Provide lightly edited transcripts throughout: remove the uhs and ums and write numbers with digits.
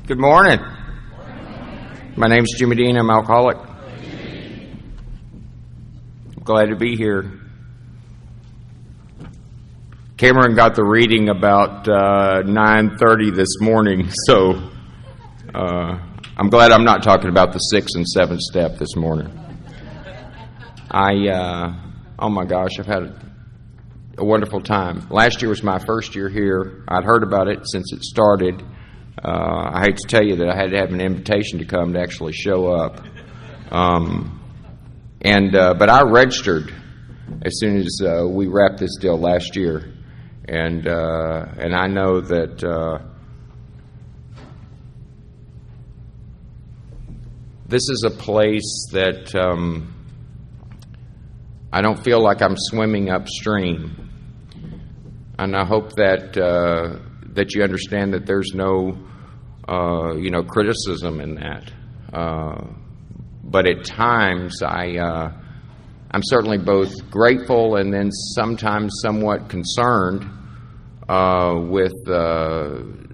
Good morning. My name's Jimmy Dean. I'm alcoholic. I'm glad to be here. Cameron got the reading about 9:30 this morning, so I'm glad I'm not talking about the 6th and 7th step this morning. Oh my gosh, I've had a wonderful time. Last year was my first year here. I'd heard about it since it started. I hate to tell you that I had to have an invitation to come to actually show up. But I registered as soon as we wrapped this deal last year. And I know that this is a place that I don't feel like I'm swimming upstream. And I hope that you understand that there's no criticism in that. But at times I'm certainly both grateful and then sometimes somewhat concerned with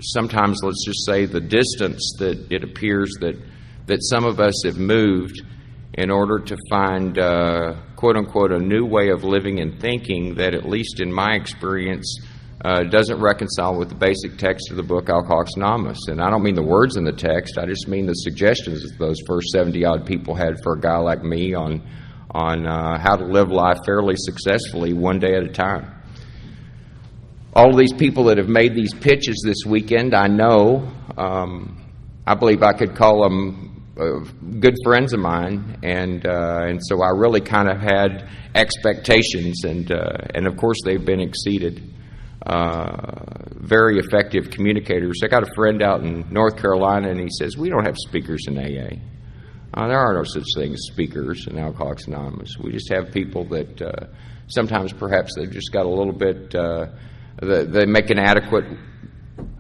sometimes, let's just say, the distance that it appears that some of us have moved in order to find, quote unquote, a new way of living and thinking that, at least in my experience, doesn't reconcile with the basic text of the book Alcoholics Anonymous. And I don't mean the words in the text, I just mean the suggestions that those first 70-odd people had for a guy like me on how to live life fairly successfully one day at a time. All of these people that have made these pitches this weekend, I know, I believe I could call them good friends of mine, and so I really kind of had expectations, and of course they've been exceeded. Very effective communicators. I got a friend out in North Carolina, and he says, we don't have speakers in AA. There are no such thing as speakers in Alcoholics Anonymous. We just have people that sometimes perhaps they've just got a little bit, they make an adequate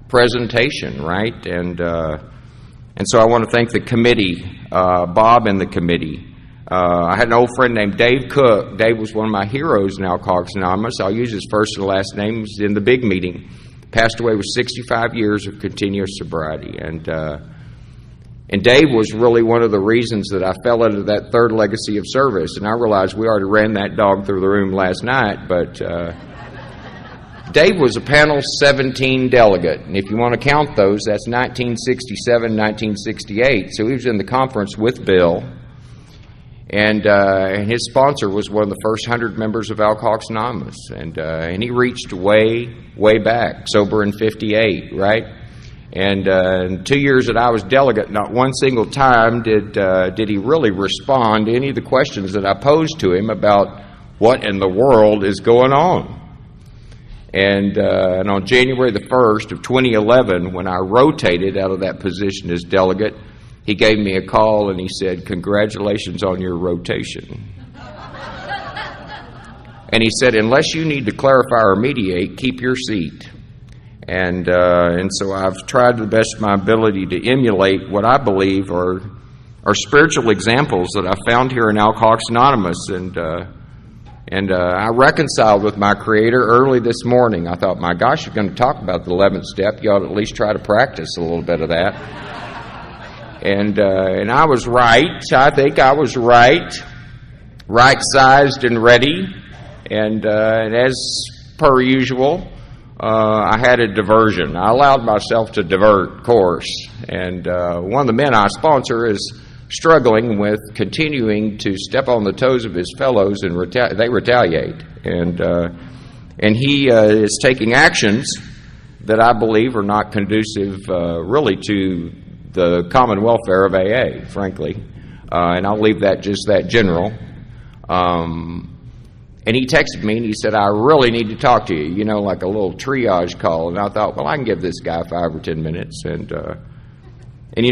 presentation, right? And so I want to thank the committee, Bob and the committee. I had an old friend named Dave Cook. Dave was one of my heroes in Alcoholics Anonymous. I'll use his first and last name. He was in the big meeting. Passed away with 65 years of continuous sobriety. And Dave was really one of the reasons that I fell into that third legacy of service. And I realized we already ran that dog through the room last night, but Dave was a Panel 17 delegate. And if you want to count those, that's 1967, 1968. So he was in the conference with Bill. And his sponsor was one of the first 100 members of Alcoholics Anonymous. And he reached way, way back, sober in 58, right? And in 2 years that I was delegate, not one single time did he really respond to any of the questions that I posed to him about what in the world is going on. And on January the 1st of 2011, when I rotated out of that position as delegate, he gave me a call and he said, congratulations on your rotation. And he said, unless you need to clarify or mediate, keep your seat. And so I've tried to the best of my ability to emulate what I believe are spiritual examples that I found here in Alcoholics Anonymous. And I reconciled with my Creator early this morning. I thought, my gosh, you're going to talk about the 11th step. You ought to at least try to practice a little bit of that. And I was right. I think I was right sized and ready. And as per usual, I had a diversion. I allowed myself to divert course. And one of the men I sponsor is struggling with continuing to step on the toes of his fellows, and they retaliate. And he is taking actions that I believe are not conducive really to the common welfare of AA, frankly. And I'll leave that just that general. And he texted me and he said, I really need to talk to you, like a little triage call. And I thought, well, I can give this guy 5 or 10 minutes. And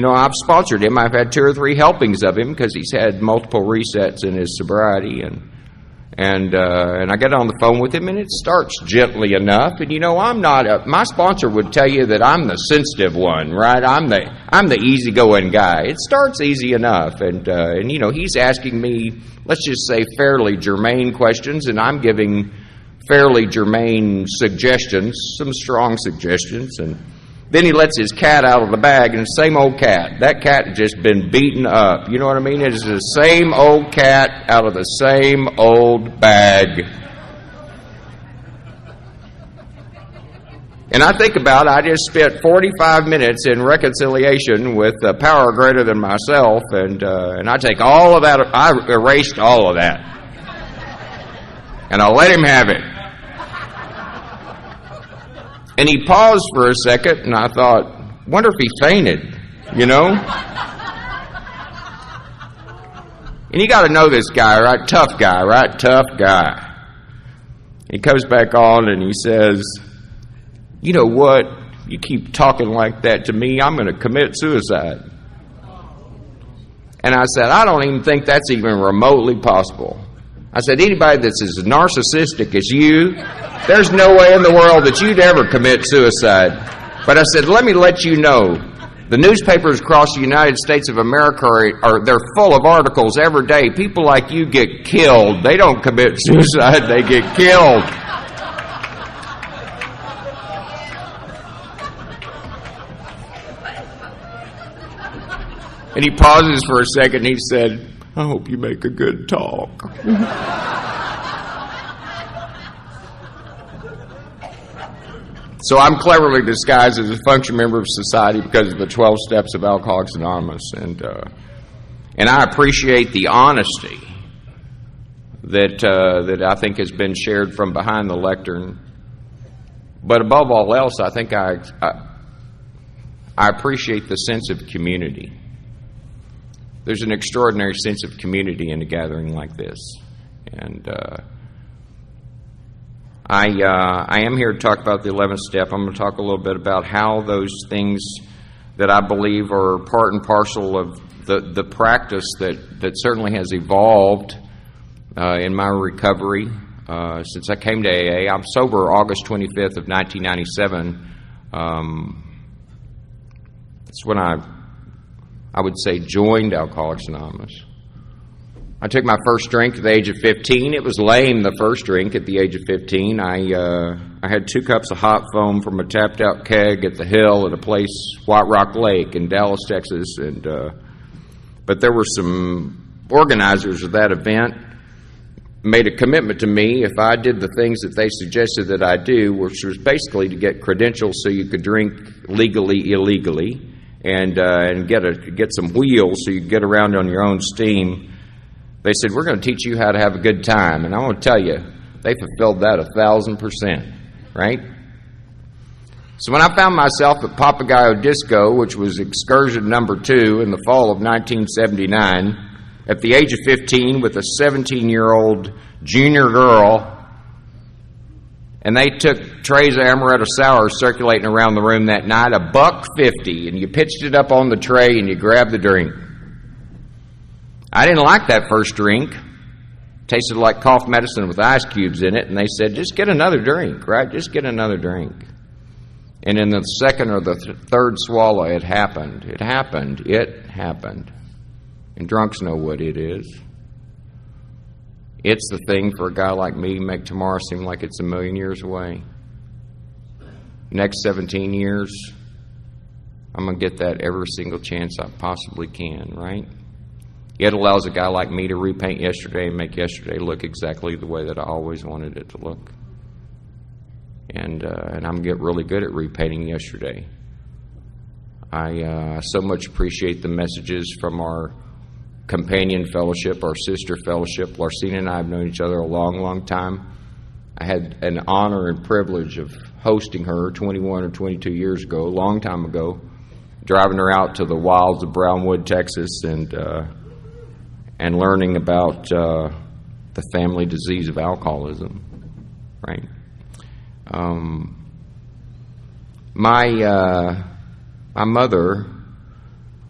I've sponsored him. I've had 2 or 3 helpings of him because he's had multiple resets in his sobriety. And I get on the phone with him, and it starts gently enough. And I'm not. My sponsor would tell you that I'm the sensitive one, right? I'm the easygoing guy. It starts easy enough, and he's asking me, let's just say, fairly germane questions, and I'm giving fairly germane suggestions, some strong suggestions, and Then he lets his cat out of the bag, and the same old cat. That cat had just been beaten up. You know what I mean? It is the same old cat out of the same old bag. And I think about it, I just spent 45 minutes in reconciliation with a power greater than myself, and I take all of that, I erased all of that. And I'll let him have it. And he paused for a second, and I thought, wonder if he fainted, you know? And you got to know this guy, right? Tough guy, right? Tough guy. He comes back on and he says, you know what? You keep talking like that to me, I'm going to commit suicide. And I said, I don't even think that's even remotely possible. I said, anybody that's as narcissistic as you, there's no way in the world that you'd ever commit suicide. But I said, let me let you know, the newspapers across the United States of America they're full of articles every day. People like you get killed. They don't commit suicide, they get killed. And he pauses for a second and he said, I hope you make a good talk. So I'm cleverly disguised as a function member of society because of the 12 steps of Alcoholics Anonymous. And I appreciate the honesty that I think has been shared from behind the lectern. But above all else, I think I appreciate the sense of community. There's an extraordinary sense of community in a gathering like this. And I am here to talk about the 11th step. I'm going to talk a little bit about how those things that I believe are part and parcel of the practice that certainly has evolved in my recovery since I came to AA. I'm sober August 25th of 1997. That's when I would say joined Alcoholics Anonymous. I took my first drink at the age of 15. It was lame, the first drink at the age of 15. I had 2 cups of hot foam from a tapped out keg at the Hill at a place, White Rock Lake in Dallas, Texas. But there were some organizers of that event made a commitment to me if I did the things that they suggested that I do, which was basically to get credentials so you could drink legally, illegally, and get some wheels so you could get around on your own steam. They said, we're going to teach you how to have a good time. And I want to tell you, they fulfilled that 1,000%, right? So when I found myself at Papagayo Disco, which was excursion number 2 in the fall of 1979, at the age of 15 with a 17-year-old junior girl, and they took trays of amaretto sour circulating around the room that night, $1.50, and you pitched it up on the tray and you grabbed the drink. I didn't like that first drink. Tasted like cough medicine with ice cubes in it, and they said, just get another drink, right? Just get another drink. And in the second or the third swallow, it happened. It happened. It happened. And drunks know what it is. It's the thing for a guy like me to make tomorrow seem like it's a million years away. Next 17 years, I'm going to get that every single chance I possibly can, right? It allows a guy like me to repaint yesterday and make yesterday look exactly the way that I always wanted it to look. And I'm going to get really good at repainting yesterday. I so much appreciate the messages from our companion fellowship, our sister fellowship. Larsina and I have known each other a long, long time. I had an honor and privilege of hosting her 21 or 22 years ago, a long time ago, driving her out to the wilds of Brownwood, Texas, and learning about the family disease of alcoholism, right? My mother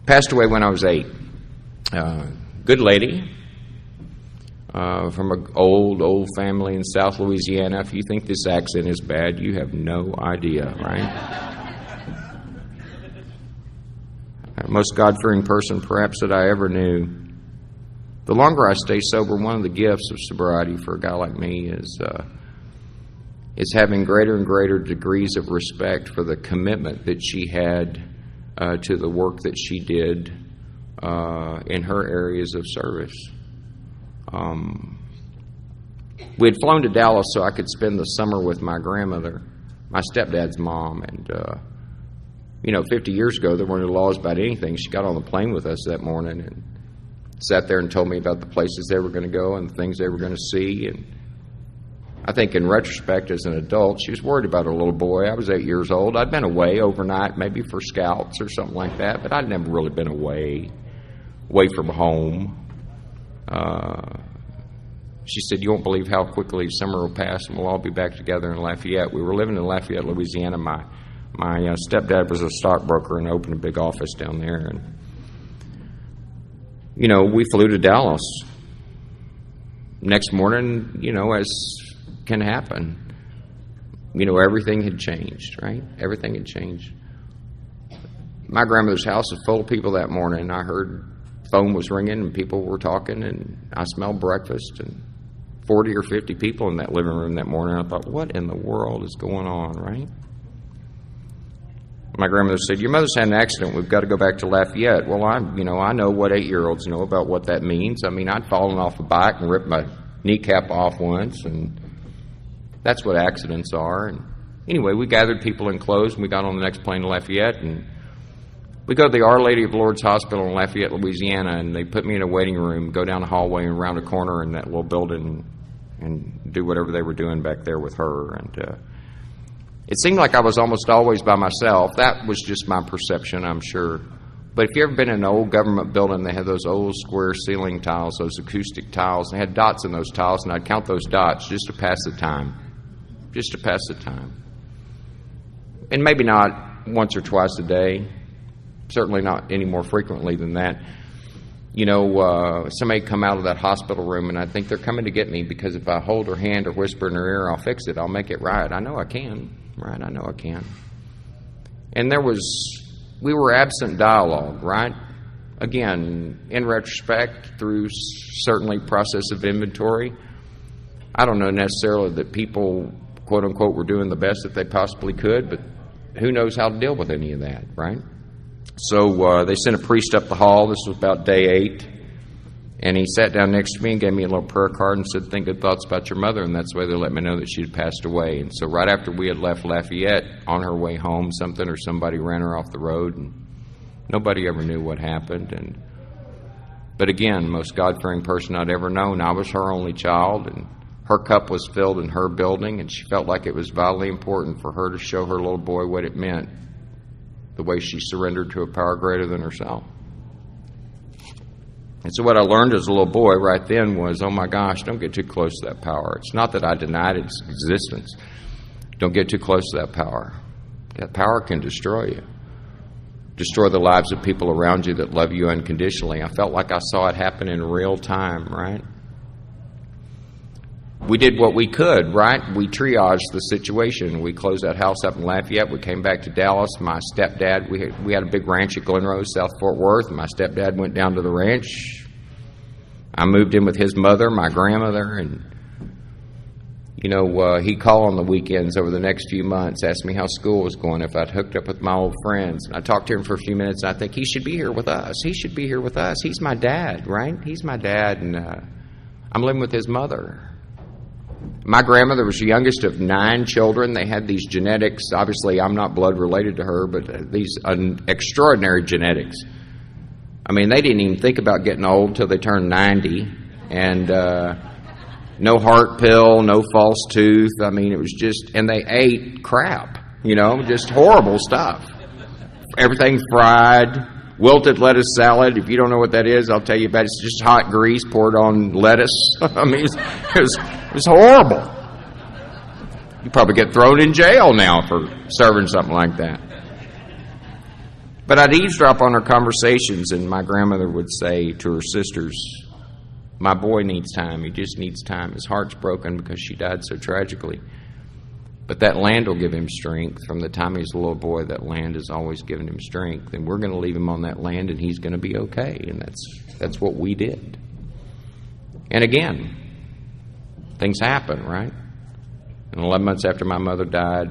passed away when I was 8. Good lady from an old family in South Louisiana. If you think this accent is bad, you have no idea, right? Most God-fearing person perhaps that I ever knew. The longer I stay sober, one of the gifts of sobriety for a guy like me is having greater and greater degrees of respect for the commitment that she had to the work that she did in her areas of service. We had flown to Dallas so I could spend the summer with my grandmother, my stepdad's mom, and 50 years ago there weren't laws about anything. She got on the plane with us that morning and sat there and told me about the places they were going to go and the things they were going to see. And I think in retrospect, as an adult, she was worried about her little boy. I was 8 years old. I'd been away overnight, maybe for scouts or something like that, but I'd never really been away from home. She said, "You won't believe how quickly summer will pass and we'll all be back together in Lafayette." We were living in Lafayette, Louisiana. My stepdad was a stockbroker and opened a big office down there. And we flew to Dallas. Next morning, as can happen, everything had changed, right? Everything had changed. My grandmother's house was full of people that morning. I heard phone was ringing and people were talking, and I smelled breakfast, and 40 or 50 people in that living room that morning. I thought, what in the world is going on, right? My grandmother said, "Your mother's had an accident. We've got to go back to Lafayette." Well, I know what 8-year-olds know about what that means. I mean, I'd fallen off a bike and ripped my kneecap off once, and that's what accidents are. And anyway, we gathered people in clothes, and we got on the next plane to Lafayette, and we go to the Our Lady of Lourdes Hospital in Lafayette, Louisiana, and they put me in a waiting room, go down the hallway and around a corner in that little building and do whatever they were doing back there with her. And it seemed like I was almost always by myself. That was just my perception, I'm sure. But if you've ever been in an old government building, they had those old square ceiling tiles, those acoustic tiles. They had dots in those tiles, and I'd count those dots just to pass the time. Just to pass the time. And maybe not once or twice a day. Certainly not any more frequently than that. Somebody come out of that hospital room, and I think they're coming to get me because if I hold her hand or whisper in her ear, I'll fix it. I'll make it right. I know I can. Right? I know I can. And we were absent dialogue, right? Again, in retrospect, through certainly process of inventory, I don't know necessarily that people, quote unquote, were doing the best that they possibly could, but who knows how to deal with any of that, right? So they sent a priest up the hall. This was about day 8. And he sat down next to me and gave me a little prayer card and said, "Think good thoughts about your mother." And that's the way they let me know that she had passed away. And so right after we had left Lafayette, on her way home, something or somebody ran her off the road, and nobody ever knew what happened. But again, most God-fearing person I'd ever known. I was her only child, and her cup was filled in her building, and she felt like it was vitally important for her to show her little boy what it meant, the way she surrendered to a power greater than herself. And so what I learned as a little boy right then was, oh my gosh, don't get too close to that power. It's not that I denied its existence. Don't get too close to that power. That power can destroy you. Destroy the lives of people around you that love you unconditionally. I felt like I saw it happen in real time, right? We did what we could, right? We triaged the situation. We closed that house up in Lafayette. We came back to Dallas. My stepdad, we had a big ranch at Glen Rose, South Fort Worth. My stepdad went down to the ranch. I moved in with his mother, my grandmother, and he'd call on the weekends over the next few months, ask me how school was going, if I'd hooked up with my old friends. And I talked to him for a few minutes, and I think he should be here with us. He should be here with us. He's my dad, right? He's my dad, and I'm living with his mother. My grandmother was the youngest of 9 children. They had these genetics. Obviously, I'm not blood related to her, but these extraordinary genetics. I mean, they didn't even think about getting old till they turned 90. And no heart pill, no false tooth. I mean, it was just, and they ate crap, just horrible stuff. Everything fried, wilted lettuce salad. If you don't know what that is, I'll tell you about it. It's just hot grease poured on lettuce. I mean, it was horrible. You probably get thrown in jail now for serving something like that. But I'd eavesdrop on her conversations, and my grandmother would say to her sisters, "My boy needs time. He just needs time. His heart's broken because she died so tragically. But that land will give him strength. From the time he was a little boy, that land has always given him strength. And we're going to leave him on that land, and he's going to be okay." And that's what we did. And again, things happen, right? And 11 months after my mother died,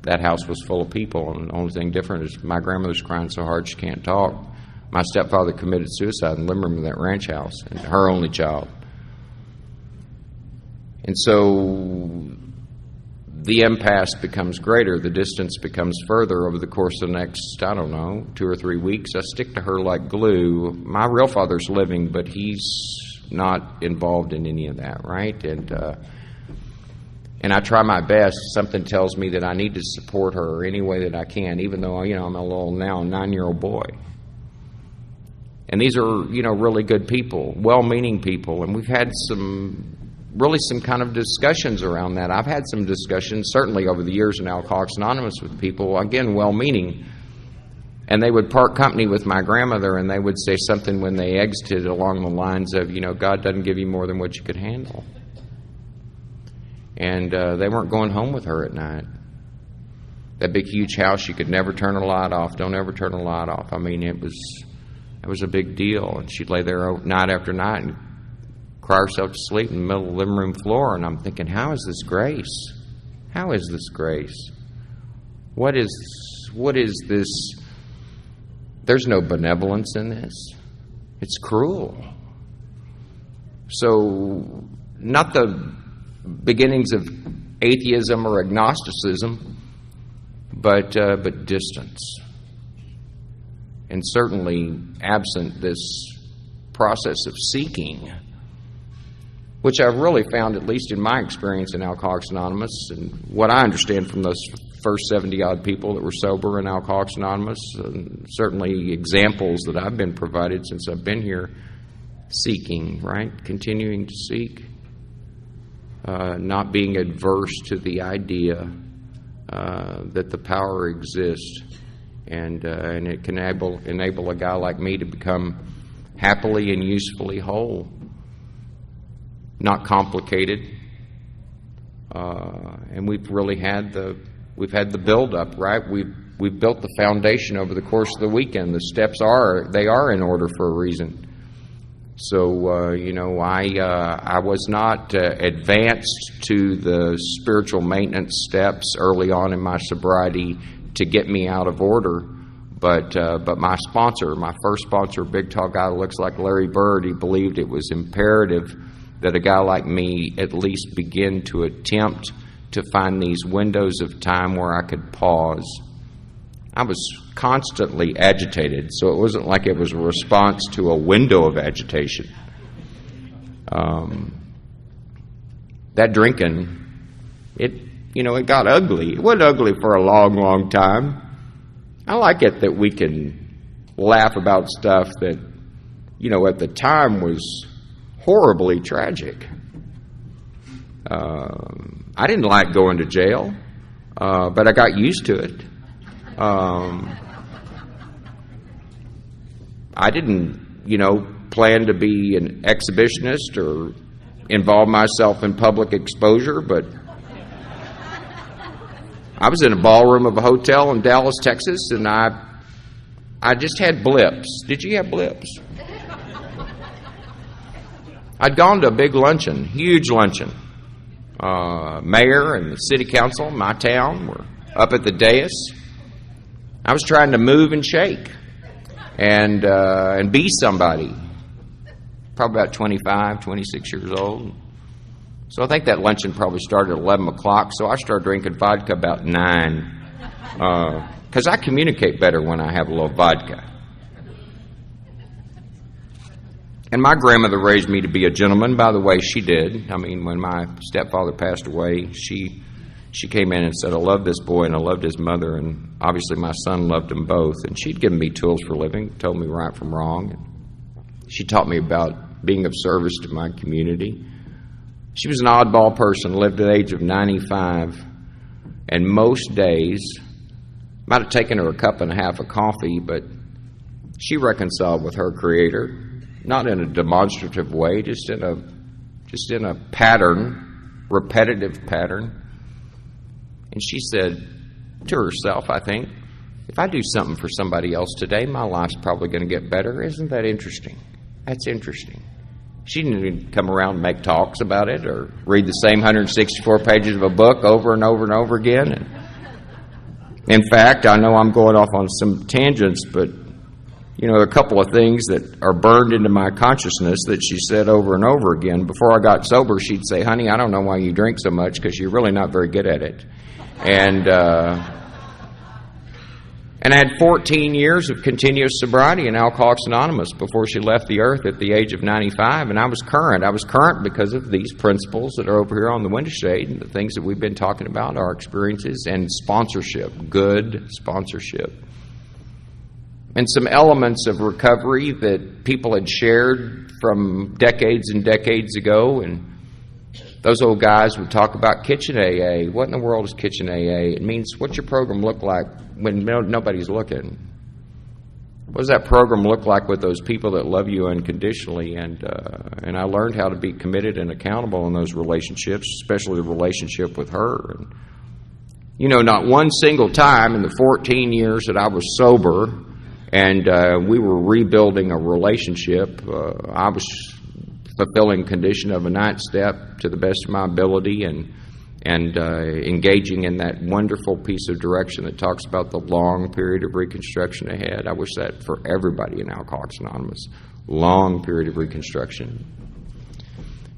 that house was full of people, and the only thing different is my grandmother's crying so hard she can't talk. My stepfather committed suicide in the living room of that ranch house, and her only child. And so the impasse becomes greater, the distance becomes further over the course of the next, 2 or 3 weeks. I stick to her like glue. My real father's living, but he's not involved in any of that, right? And I try my best. Something tells me that I need to support her any way that I can, even though, I'm a little now 9-year-old boy. And these are, really good people, well-meaning people, and we've had some kind of discussions around that. I've had some discussions, certainly over the years in Alcoholics Anonymous, with people, again, well-meaning, and they would part company with my grandmother, and they would say something when they exited along the lines of, God doesn't give you more than what you could handle. And they weren't going home with her at night. That big, huge house, you could never turn a light off. Don't ever turn a light off. I mean, it was a big deal. And she'd lay there night after night and cry herself to sleep in the middle of the living room floor. And I'm thinking, how is this grace? How is this grace? What is this? There's no benevolence in this. It's cruel. So, not the beginnings of atheism or agnosticism, but distance. And certainly absent this process of seeking, which I've really found, at least in my experience in Alcoholics Anonymous, and what I understand from those first 70-odd people that were sober in Alcoholics Anonymous, and certainly examples that I've been provided since I've been here, seeking, right? Continuing to seek. Not being adverse to the idea that the power exists, and it can enable a guy like me to become happily and usefully whole, not complicated. And we've really had the build up, right? We've built the foundation over the course of the weekend. The steps are in order for a reason. So, I was not advanced to the spiritual maintenance steps early on in my sobriety to get me out of order. But my sponsor, my first sponsor, a big tall guy that looks like Larry Bird, he believed it was imperative that a guy like me at least begin to attempt to find these windows of time where I could pause. I was constantly agitated, so it wasn't like it was a response to a window of agitation. That drinking, it got ugly. It wasn't ugly for a long, long time. I like it that we can laugh about stuff that, at the time was horribly tragic. I didn't like going to jail, but I got used to it. I didn't, plan to be an exhibitionist or involve myself in public exposure, but I was in a ballroom of a hotel in Dallas, Texas, and I just had blips. Did you have blips? I'd gone to a big luncheon, huge luncheon. Mayor and the city council in my town were up at the dais. I was trying to move and shake and be somebody. Probably about 25, 26 years old. So I think that luncheon probably started at 11 o'clock, so I started drinking vodka about 9. Because I communicate better when I have a little vodka. And my grandmother raised me to be a gentleman. By the way, she did. I mean, when my stepfather passed away, she came in and said, I love this boy and I loved his mother, and obviously my son loved them both. And she'd given me tools for living, told me right from wrong. She taught me about being of service to my community. She was an oddball person, lived at the age of 95, and most days, might have taken her a cup and a half of coffee, but she reconciled with her Creator, not in a demonstrative way, just in a pattern, repetitive pattern. And she said to herself, I think, if I do something for somebody else today, my life's probably going to get better. Isn't that interesting? That's interesting. She didn't even come around and make talks about it or read the same 164 pages of a book over and over and over again. And in fact, I know I'm going off on some tangents, but a couple of things that are burned into my consciousness that she said over and over again. Before I got sober, she'd say, "Honey, I don't know why you drink so much because you're really not very good at it." And I had 14 years of continuous sobriety in Alcoholics Anonymous before she left the earth at the age of 95, and I was current. I was current because of these principles that are over here on the window shade and the things that we've been talking about, our experiences, and sponsorship, good sponsorship. And some elements of recovery that people had shared from decades and decades ago, and those old guys would talk about Kitchen AA. What in the world is Kitchen AA? It means, what's your program look like when nobody's looking? What does that program look like with those people that love you unconditionally? And I learned how to be committed and accountable in those relationships, especially the relationship with her. And, not one single time in the 14 years that I was sober and we were rebuilding a relationship, I was fulfilling condition of a ninth step to the best of my ability and engaging in that wonderful piece of direction that talks about the long period of reconstruction ahead. I wish that for everybody in Alcoholics Anonymous. Long period of reconstruction.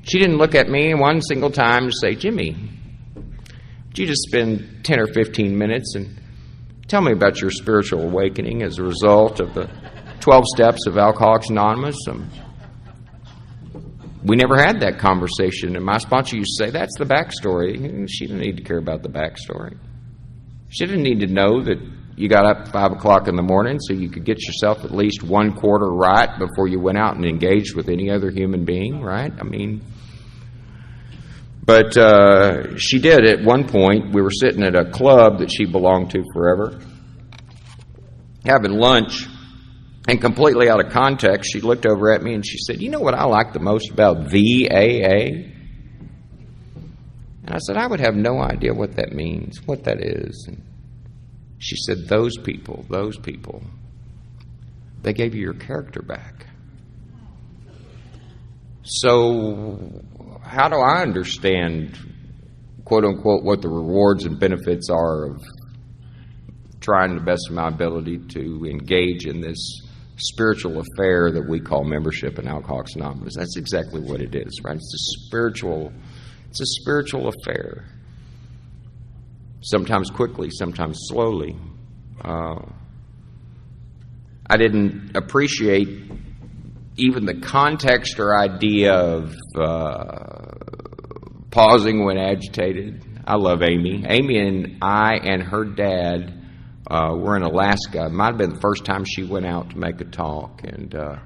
She didn't look at me one single time and say, "Jimmy, would you just spend 10 or 15 minutes and tell me about your spiritual awakening as a result of the 12 steps of Alcoholics Anonymous?" We never had that conversation, and my sponsor used to say, "That's the backstory." She didn't need to care about the backstory. She didn't need to know that you got up at 5 o'clock in the morning so you could get yourself at least one quarter right before you went out and engaged with any other human being, right? But she did. At one point, we were sitting at a club that she belonged to forever, having lunch. And completely out of context, she looked over at me and she said, "You know what I like the most about the AA?" And I said, "I would have no idea what that means, what that is." And she said, those people, they gave you your character back. So how do I understand, quote unquote, what the rewards and benefits are of trying the best of my ability to engage in this spiritual affair that we call membership in Alcoholics Anonymous? That's exactly what it is, right? It's a spiritual affair. Sometimes quickly, sometimes slowly. I didn't appreciate even the context or idea of pausing when agitated. I love Amy. Amy and I and her dad were in Alaska. It might have been the first time she went out to make a talk, and I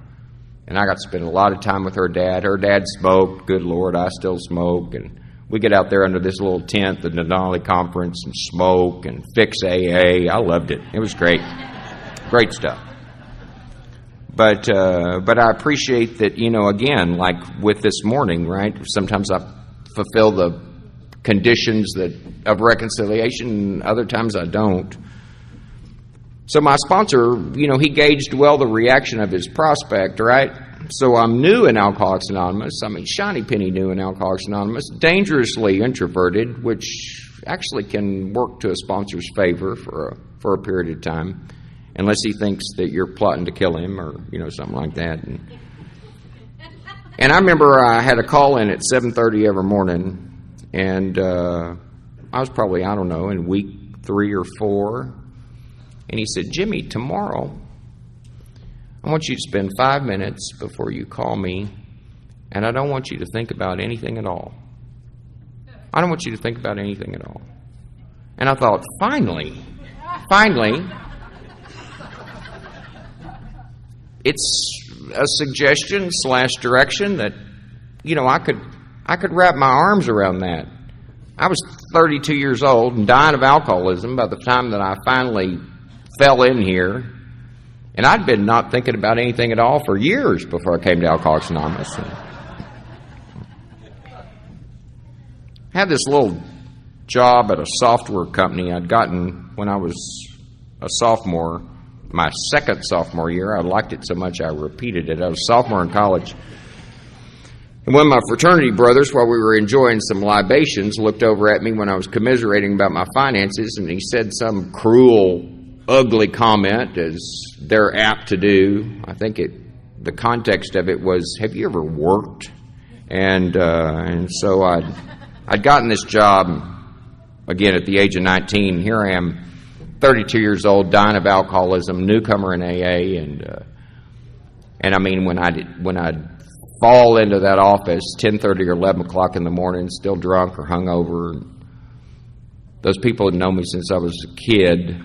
got to spend a lot of time with her dad. Her dad smoked. Good Lord, I still smoke, and we get out there under this little tent, the Denali Conference, and smoke and fix AA. I loved it. It was great, great stuff. But I appreciate that, again, like with this morning, right? Sometimes I fulfill the conditions of reconciliation, other times I don't. So my sponsor, he gauged well the reaction of his prospect, right? So I'm new in Alcoholics Anonymous. Shiny penny new in Alcoholics Anonymous, dangerously introverted, which actually can work to a sponsor's favor for a period of time, unless he thinks that you're plotting to kill him or, something like that. And I remember I had a call in at 7:30 every morning, and I was probably, in week 3 or 4. And he said, "Jimmy, tomorrow, I want you to spend 5 minutes before you call me, and I don't want you to think about anything at all. I don't want you to think about anything at all." And I thought, finally, it's a suggestion / direction that, I could wrap my arms around that. I was 32 years old and dying of alcoholism by the time that I finally fell in here, and I'd been not thinking about anything at all for years before I came to Alcoholics Anonymous. I had this little job at a software company I'd gotten when I was a sophomore, my second sophomore year. I liked it so much I repeated it. I was a sophomore in college. And one of my fraternity brothers, while we were enjoying some libations, looked over at me when I was commiserating about my finances, and he said some cruel, ugly comment, as they're apt to do. I think the context of it was, "Have you ever worked?" And so I'd gotten this job, again, at the age of 19. Here I am, 32 years old, dying of alcoholism, newcomer in AA, and I mean, when I'd fall into that office, 10:30 or 11 o'clock in the morning, still drunk or hungover, those people had known me since I was a kid.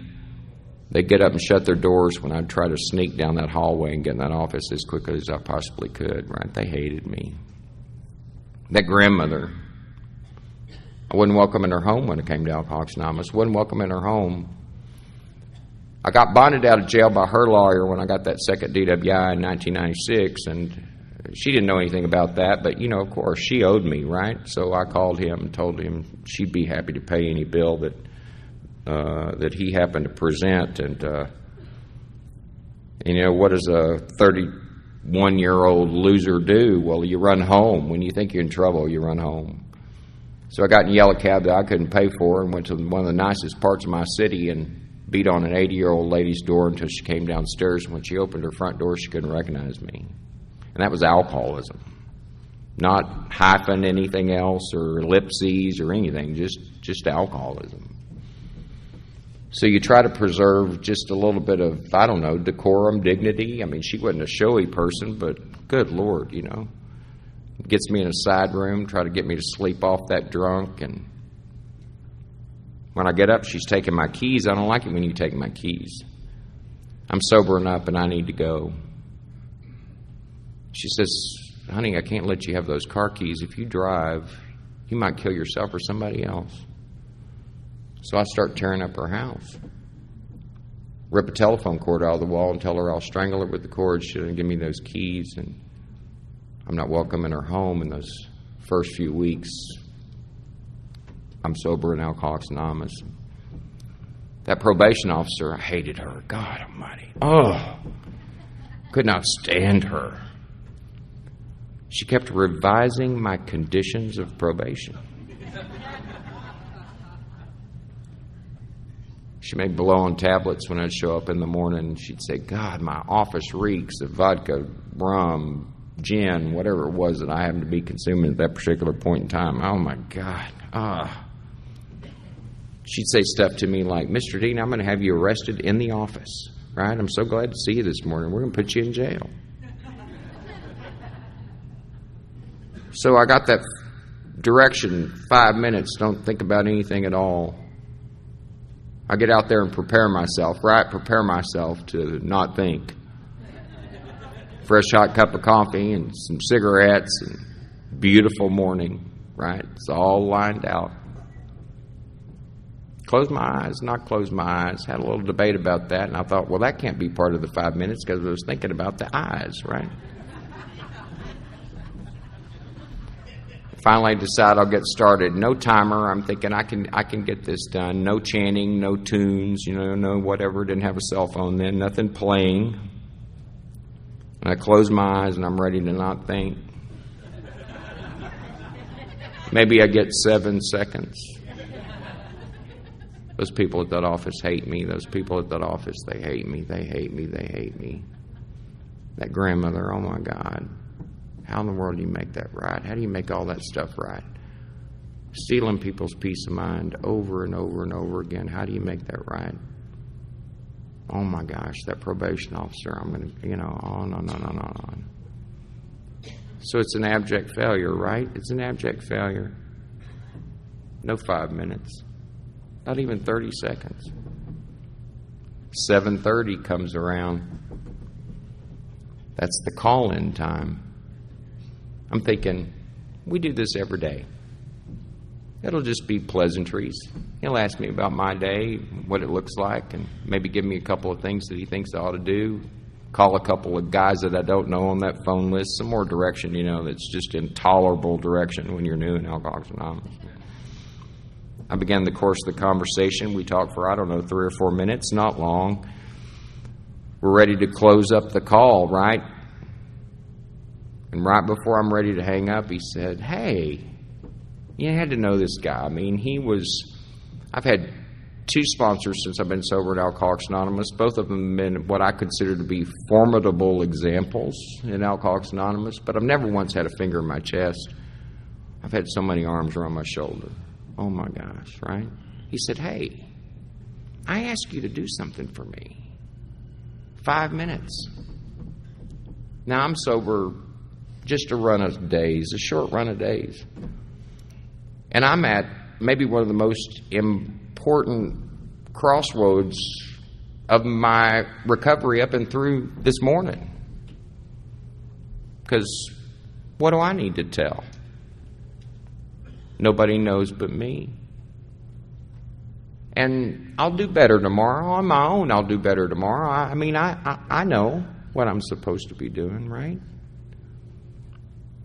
They'd get up and shut their doors when I'd try to sneak down that hallway and get in that office as quickly as I possibly could, right? They hated me. That grandmother, I wasn't welcome in her home when it came to Alcoholics Anonymous. Wasn't welcome in her home. I got bonded out of jail by her lawyer when I got that second DWI in 1996, and she didn't know anything about that, but, of course, she owed me, right? So I called him and told him she'd be happy to pay any bill that he happened to present. And what does a 31-year-old loser do? Well, you run home. When you think you're in trouble, you run home. So I got in a yellow cab that I couldn't pay for and went to one of the nicest parts of my city and beat on an 80-year-old lady's door until she came downstairs. And when she opened her front door, she couldn't recognize me. And that was alcoholism. Not hyphen anything else or ellipses or anything, just alcoholism. So you try to preserve just a little bit of, decorum, dignity. I mean, she wasn't a showy person, but good Lord, Gets me in a side room, try to get me to sleep off that drunk. And when I get up, she's taking my keys. I don't like it when you take my keys. I'm sobering up and I need to go. She says, "Honey, I can't let you have those car keys. If you drive, you might kill yourself or somebody else." So I start tearing up her house. Rip a telephone cord out of the wall and tell her I'll strangle her with the cord. She doesn't give me those keys, and I'm not welcome in her home in those first few weeks. I'm sober in Alcoholics Anonymous. That probation officer, I hated her. God almighty. Oh, could not stand her. She kept revising my conditions of probation. She made blow on tablets when I'd show up in the morning. She'd say, "God, my office reeks of vodka, rum, gin, whatever it was that I happened to be consuming at that particular point in time. Oh, my God. She'd say stuff to me like, "Mr. Dean, I'm going to have you arrested in the office, right? I'm so glad to see you this morning. We're going to put you in jail." So I got that direction, 5 minutes, don't think about anything at all. I get out there and prepare myself, right? Prepare myself to not think. Fresh hot cup of coffee and some cigarettes and beautiful morning, right? It's all lined out. Close my eyes, not close my eyes. Had a little debate about that, and I thought, well, that can't be part of the 5 minutes because I was thinking about the eyes, right? Finally decide I'll get started. No timer. I'm thinking I can get this done. No chanting, no tunes, no whatever. Didn't have a cell phone then. Nothing playing. And I close my eyes and I'm ready to not think. Maybe I get 7 seconds. Those people at that office hate me. Those people at that office, they hate me. They hate me. They hate me. That grandmother, oh my God. How in the world do you make that right? How do you make all that stuff right? Stealing people's peace of mind over and over and over again. How do you make that right? Oh my gosh, that probation officer, I'm going to, on. So it's an abject failure, right? It's an abject failure. No 5 minutes. Not even 30 seconds. 7:30 comes around. That's the call-in time. I'm thinking, we do this every day. It'll just be pleasantries. He'll ask me about my day, what it looks like, and maybe give me a couple of things that he thinks I ought to do. Call a couple of guys that I don't know on that phone list. Some more direction, that's just intolerable direction when you're new in Alcoholics Anonymous. I began the course of the conversation. We talked for, 3 or 4 minutes, not long. We're ready to close up the call, right? And right before I'm ready to hang up, he said, "Hey, you had to know this guy." I mean, I've had 2 sponsors since I've been sober at Alcoholics Anonymous. Both of them have been what I consider to be formidable examples in Alcoholics Anonymous, but I've never once had a finger in my chest. I've had so many arms around my shoulder. Oh my gosh, right? He said, "Hey, I asked you to do something for me. 5 minutes. Now I'm sober just a run of days, a short run of days. And I'm at maybe one of the most important crossroads of my recovery up and through this morning. Because what do I need to tell? Nobody knows but me. And I'll do better tomorrow. On my own, I'll do better tomorrow. I know what I'm supposed to be doing, right?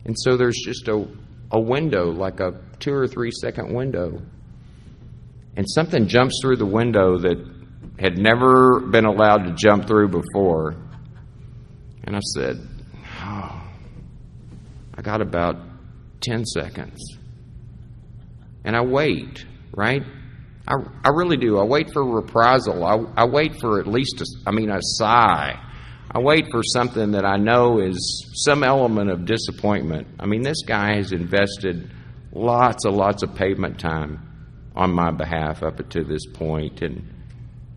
And so there's just a window, like a 2 or 3 second window. And something jumps through the window that had never been allowed to jump through before. And I said, "Oh, I got about 10 seconds. And I wait, right? I really do. I wait for reprisal. I wait for at least a sigh. I wait for something that I know is some element of disappointment. I mean, this guy has invested lots of pavement time on my behalf up to this point. And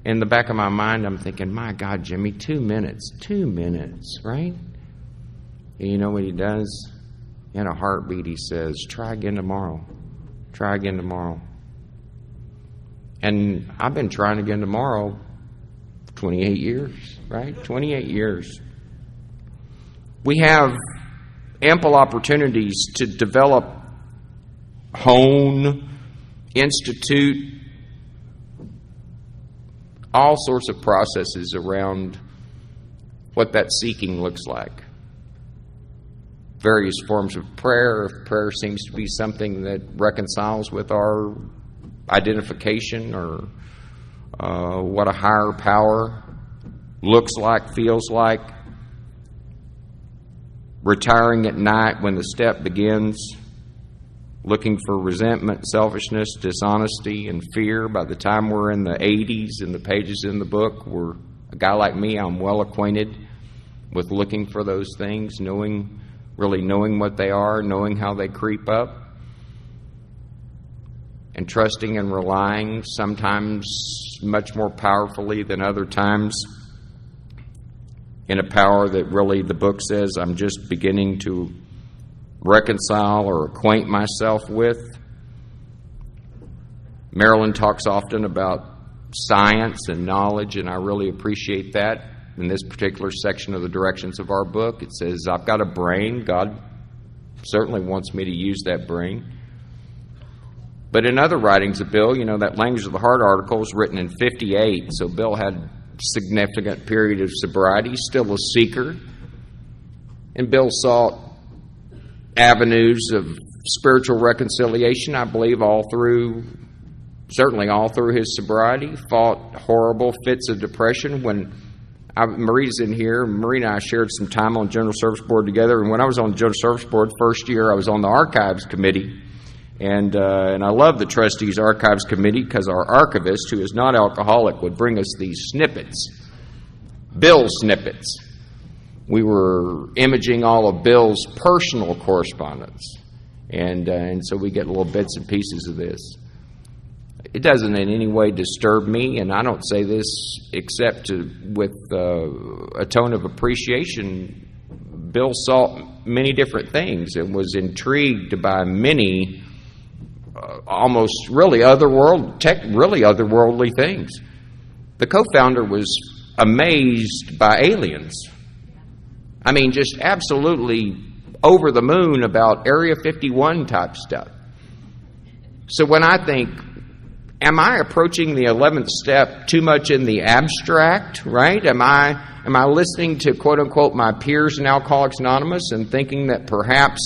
in the back of my mind, I'm thinking, my God, Jimmy, 2 minutes, right? And you know what he does? In a heartbeat, he says, try again tomorrow. And I've been trying again tomorrow 28 years, right? 28 years. We have ample opportunities to develop, hone, institute all sorts of processes around what that seeking looks like. Various forms of prayer, if prayer seems to be something that reconciles with our identification or what a higher power looks like, feels like. Retiring at night when the step begins, looking for resentment, selfishness, dishonesty, and fear. By the time we're in the 80s in the pages in the book, a guy like me, I'm well acquainted with looking for those things, really knowing what they are, knowing how they creep up, and trusting and relying, sometimes much more powerfully than other times, in a power that really the book says I'm just beginning to reconcile or acquaint myself with. Marilyn talks often about science and knowledge, and I really appreciate that. In this particular section of the directions of our book, it says, I've got a brain. God certainly wants me to use that brain. But in other writings of Bill, that Language of the Heart article was written in 1958, so Bill had a significant period of sobriety, still a seeker. And Bill sought avenues of spiritual reconciliation, I believe, certainly all through his sobriety. Fought horrible fits of depression. When Marie's in here, Marie and I shared some time on General Service Board together, and when I was on the General Service Board first year, I was on the Archives Committee. And I love the Trustees Archives Committee because our archivist, who is not alcoholic, would bring us these snippets, Bill snippets. We were imaging all of Bill's personal correspondence, and so we get little bits and pieces of this. It doesn't in any way disturb me, and I don't say this except with a tone of appreciation. Bill sought many different things and was intrigued by many almost really otherworldly things. The co-founder was amazed by aliens. I mean, just absolutely over the moon about Area 51 type stuff. So when I think, am I approaching the 11th step too much in the abstract, right? Am I listening to, quote unquote, my peers in Alcoholics Anonymous and thinking that perhaps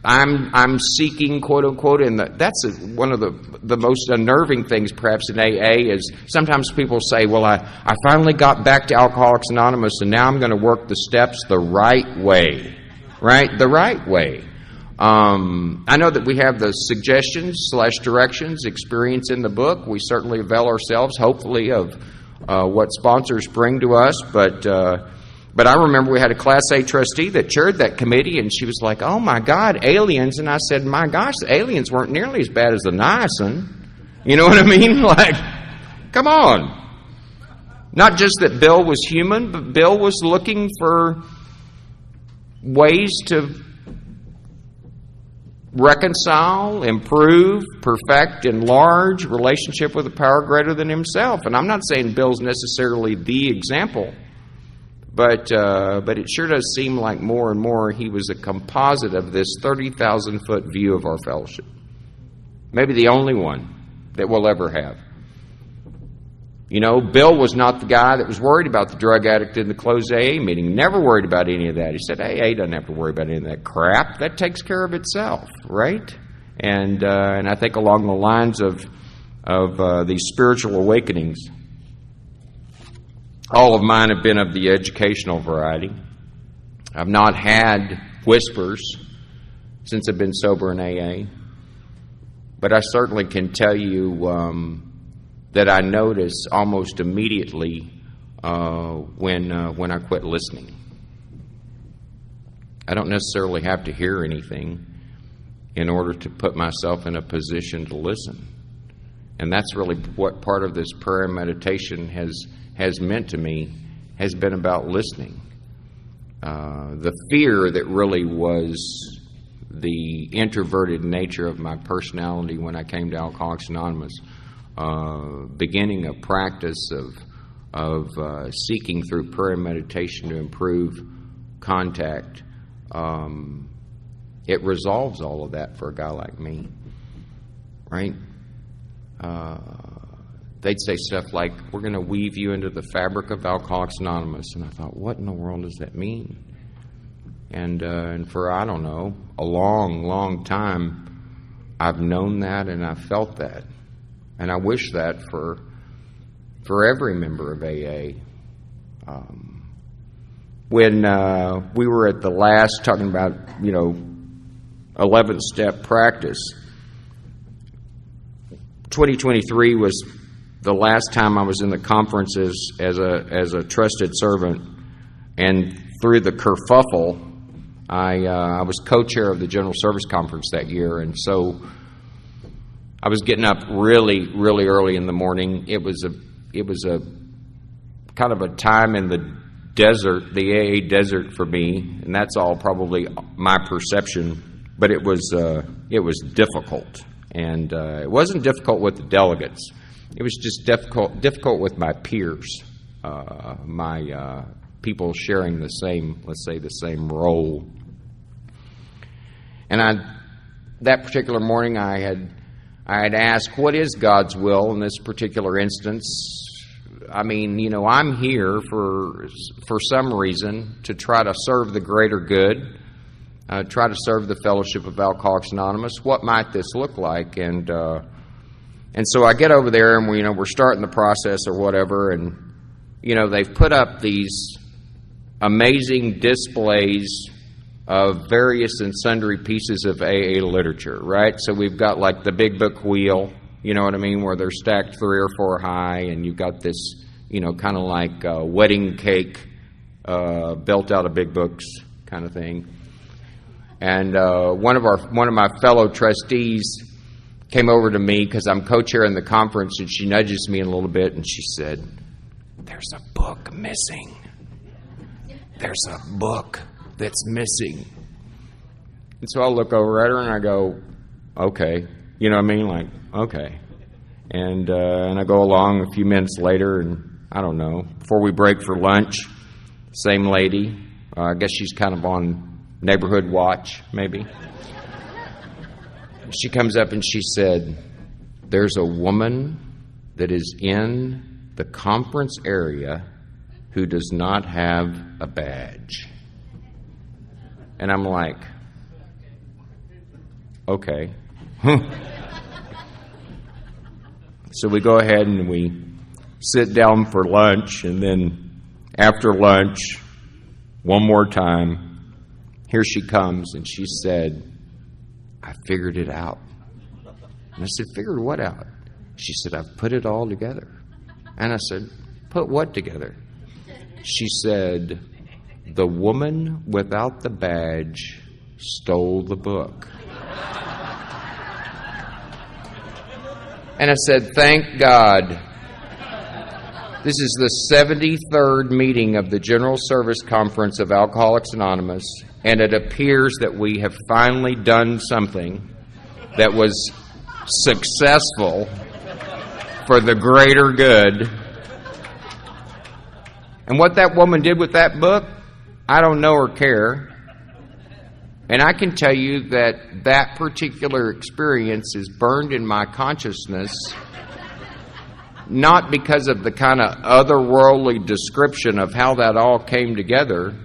I'm seeking, quote unquote, that's one of the most unnerving things perhaps in AA is sometimes people say, well, I finally got back to Alcoholics Anonymous and now I'm going to work the steps the right way. right? The right way. I know that we have the suggestions / directions, experience in the book. We certainly avail ourselves, hopefully, of what sponsors bring to us. But I remember we had a Class A trustee that chaired that committee, and she was like, "Oh my God, aliens!" And I said, "My gosh, the aliens weren't nearly as bad as the niacin." You know what I mean? Like, come on. Not just that Bill was human, but Bill was looking for ways to reconcile, improve, perfect, enlarge relationship with a power greater than himself. And I'm not saying Bill's necessarily the example, but it sure does seem like more and more he was a composite of this 30,000-foot view of our fellowship. Maybe the only one that we'll ever have. You know, Bill was not the guy that was worried about the drug addict in the closed AA meeting. Never worried about any of that. He said, AA doesn't have to worry about any of that crap. That takes care of itself, right? And I think along the lines of these spiritual awakenings, all of mine have been of the educational variety. I've not had whispers since I've been sober in AA. But I certainly can tell you that I notice almost immediately when I quit listening. I don't necessarily have to hear anything in order to put myself in a position to listen. And that's really what part of this prayer and meditation has meant to me, has been about listening. The fear that really was the introverted nature of my personality when I came to Alcoholics Anonymous, beginning a practice of seeking through prayer and meditation to improve contact, it resolves all of that for a guy like me, right? They'd say stuff like, "We're going to weave you into the fabric of Alcoholics Anonymous," and I thought, what in the world does that mean? And for, I don't know, a long, long time, I've known that and I've felt that. And I wish that for every member of AA. When we were at the last, talking about, 11th-step practice, 2023 was the last time I was in the conferences as a trusted servant. And through the kerfuffle, I was co-chair of the General Service Conference that year, and so I was getting up really, really early in the morning. It was a kind of a time in the desert, the AA desert for me, and that's all probably my perception. But it was difficult, and it wasn't difficult with the delegates. It was just difficult with my peers, my people sharing the same, let's say, the same role. And that particular morning, I had asked, what is God's will in this particular instance? I mean, I'm here for some reason to try to serve the greater good, try to serve the fellowship of Alcoholics Anonymous. What might this look like? And so I get over there, and we're starting the process or whatever, and they've put up these amazing displays of various and sundry pieces of AA literature, right? So we've got like the Big Book wheel, you know what I mean, where they're stacked 3 or 4 high, and you've got this, kind of like a wedding cake built out of big books kind of thing. And one of my fellow trustees came over to me because I'm co-chairing the conference, and she nudges me a little bit, and she said, "There's a book missing. There's a book that's missing." And so I look over at her and I go, "Okay." You know what I mean? Like, okay. And I go along a few minutes later, and I don't know, before we break for lunch, same lady, I guess she's kind of on neighborhood watch, maybe. She comes up and she said, "There's a woman that is in the conference area who does not have a badge." And I'm like, okay. So we go ahead and we sit down for lunch, and then after lunch, one more time, here she comes, and she said, I figured it out. And I said, figured what out? She said, I've put it all together. And I said, put what together? She said, the woman without the badge stole the book. And I said, thank God. This is the 73rd meeting of the General Service Conference of Alcoholics Anonymous, and it appears that we have finally done something that was successful for the greater good. And what that woman did with that book, I don't know or care. And I can tell you that that particular experience is burned in my consciousness, not because of the kind of otherworldly description of how that all came together,